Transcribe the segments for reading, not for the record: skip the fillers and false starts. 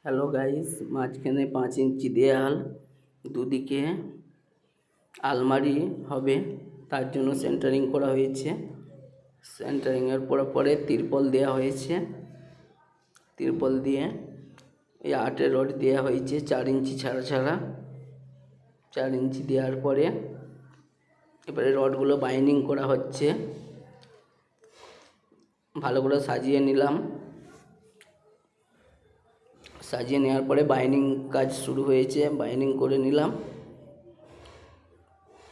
Hello guys, মাঝখানে 5 ইঞ্চি দেয়াল, দুদিকে আলমারি হবে, তার জন্য সেন্টারিং করা হয়েছে। সেন্টারিংয়ের পরে তিরপল দেওয়া হয়েছে। তিরপল দিয়ে এই 8 রড দেওয়া হয়েছে 4 ইঞ্চি ছাড়া ছাড়া। 4 ইঞ্চি দেওয়ার পরে এবারে রডগুলো বাইন্ডিং করা হচ্ছে। ভালো করে সাজিয়ে নিলাম। সাজিয়ে নেওয়ার পরে বাইন্ডিং কাজ শুরু হয়েছে, বাইন্ডিং করে নিলাম।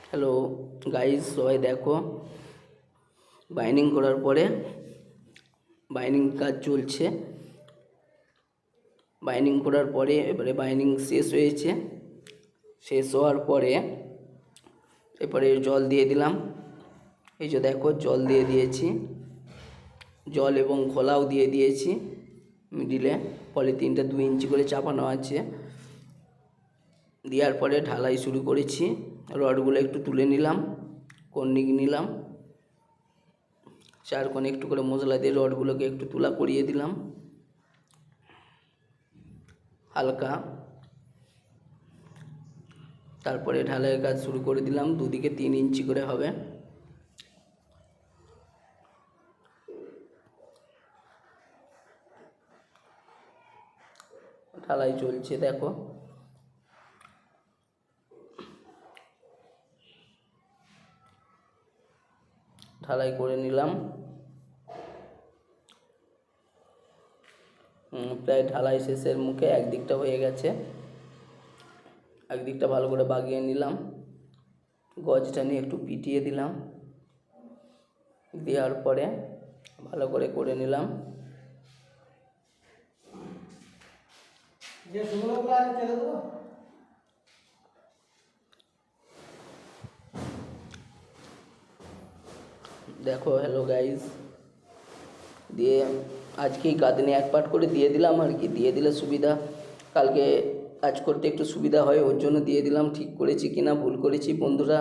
হ্যালো গাইস, সবাই দেখো। বাইন্ডিং করার পরে বাইন্ডিং কাজ চলছে। বাইন্ডিং করার পরে এবারে বাইন্ডিং শেষ হয়েছে। শেষ হওয়ার পরে এরপরে জল দিয়ে দিলাম। এই যে দেখো, জল দিয়ে দিয়েছি। জল এবং খোলাও দিয়ে দিয়েছি। মিডিলে পলিথিনটা 2 ইঞ্চি করে চাপানো আছে। দেওয়ার পরে ঢালাই শুরু করেছি। রডগুলো একটু তুলে নিলাম, কর্নিক নিলাম, 4 কোণে একটু করে মশলা দিয়ে রডগুলোকে একটু তুলা করিয়ে দিলাম হালকা। তারপরে ঢালাইয়ের কাজ শুরু করে দিলাম। দুদিকে 3 ইঞ্চি করে হবে। ঢালাই চলছে, দেখো। ঢালাই করে নিলাম। প্রায় ঢালাই শেষের মুখে, একদিকটা হয়ে গেছে। একদিকটা ভালো করে বাগিয়ে নিলাম। গজটা নিয়ে একটু পিটিয়ে দিলাম। দেওয়ার পরে ভালো করে নিলাম। দেখো, হ্যালো গাইস, দিয়ে আজকেই গাঁথনি 1 পার্ট করে দিয়ে দিলাম আর কি। দিয়ে দিলে সুবিধা, কালকে কাজ করতে একটু সুবিধা হয়, ওর জন্য দিয়ে দিলাম। ঠিক করেছি কিনা ভুল করেছি বন্ধুরা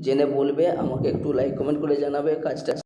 জেনে বলবে, আমাকে একটু লাইক কমেন্ট করে জানাবে। কাজটা